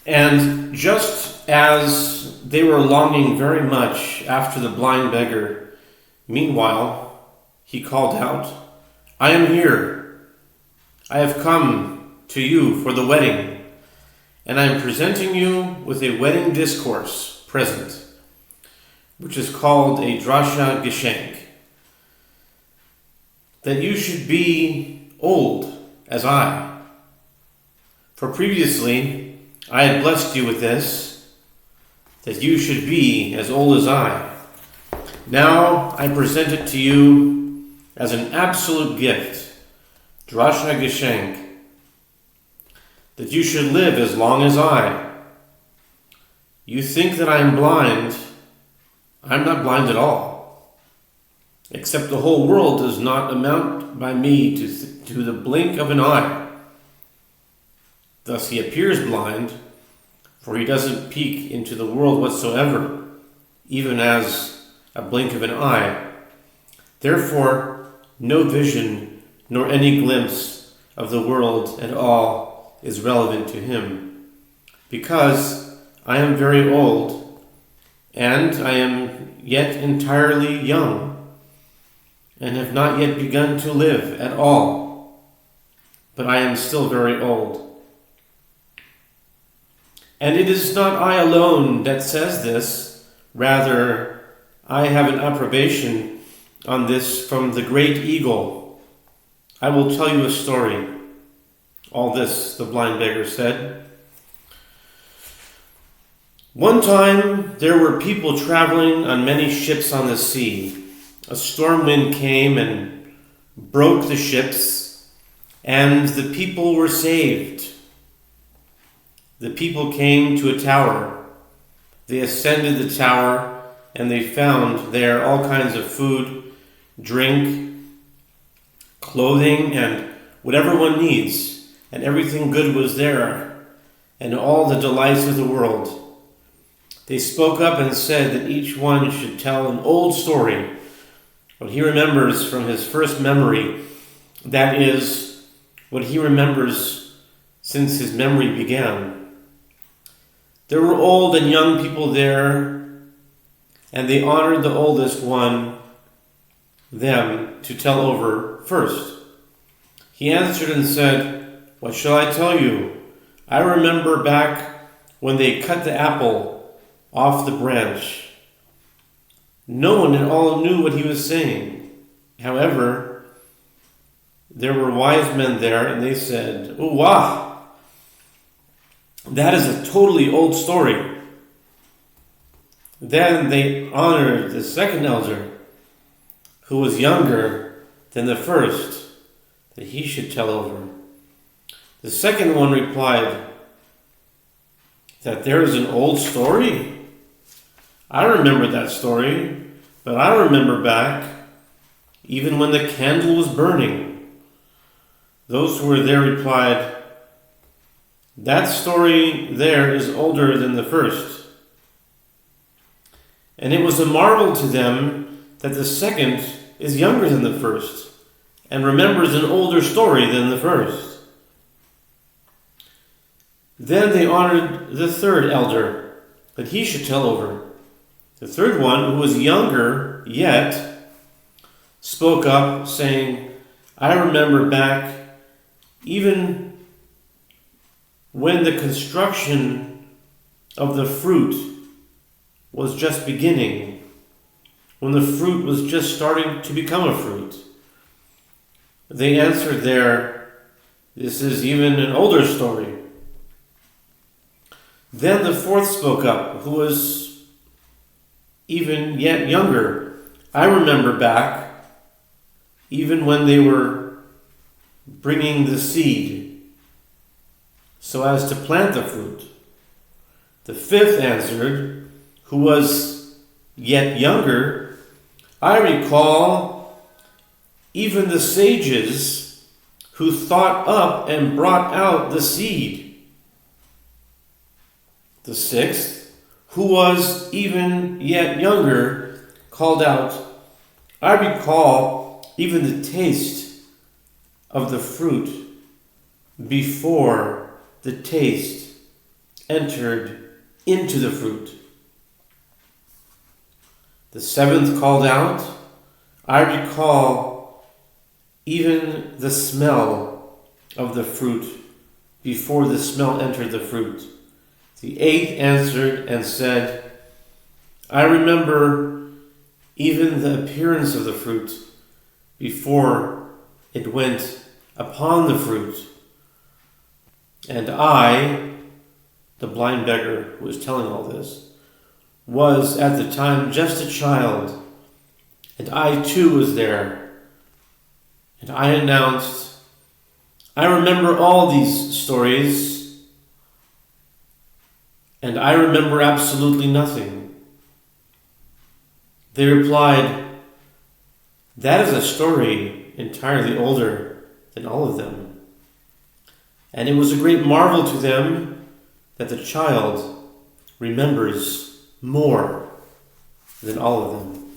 And just as they were longing very much after the blind beggar, meanwhile, he called out, "I am here. I have come to you for the wedding, and I am presenting you with a wedding discourse present, which is called a drasha geschenk, that you should be old as I. For previously I had blessed you with this, that you should be as old as I. Now I present it to you as an absolute gift, drasha geschenk, that you should live as long as I. You think that I am blind. I'm not blind at all, except the whole world does not amount by me to the blink of an eye. Thus he appears blind, for he doesn't peek into the world whatsoever, even as a blink of an eye. Therefore, no vision nor any glimpse of the world at all is relevant to him, because I am very old, and I am yet entirely young, and have not yet begun to live at all, but I am still very old. And it is not I alone that says this, rather I have an approbation on this from the great eagle. I will tell you a story." All this the blind beggar said. "One time there were people traveling on many ships on the sea. A storm wind came and broke the ships, and the people were saved. The people came to a tower. They ascended the tower, and they found there all kinds of food, drink, clothing, and whatever one needs, and everything good was there, and all the delights of the world. They spoke up and said that each one should tell an old story, what he remembers from his first memory, that is, what he remembers since his memory began. There were old and young people there, and they honored the oldest one, them, to tell over first. He answered and said, 'What shall I tell you? I remember back when they cut the apple off the branch. No one at all knew what he was saying. However, there were wise men there, and they said, "Oh, wow! That is a totally old story." Then they honored the second elder, who was younger than the first, that he should tell over. The second one replied, "That there is an old story? I remember that story, but I remember back, even when the candle was burning." Those who were there replied, "That story there is older than the first." And it was a marvel to them that the second is younger than the first, and remembers an older story than the first. Then they honored the third elder, that he should tell over. The third one, who was younger yet, spoke up, saying, "I remember back even when the construction of the fruit was just beginning, when the fruit was just starting to become a fruit." They answered there, "This is even an older story." Then the fourth spoke up, who was even yet younger. "I remember back, even when they were bringing the seed so as to plant the fruit." The fifth answered, who was yet younger, "I recall even the sages who thought up and brought out the seed." The sixth, who was even yet younger, called out, "I recall even the taste of the fruit before the taste entered into the fruit. The seventh called out, I recall even the smell of the fruit before the smell entered the fruit. The eighth answered and said, I remember even the appearance of the fruit before it went upon the fruit. And I, the blind beggar who was telling all this, was at the time just a child, and I too was there. And I announced, I remember all these stories, and I remember absolutely nothing. They replied, that is a story entirely older than all of them. And it was a great marvel to them that the child remembers more than all of them.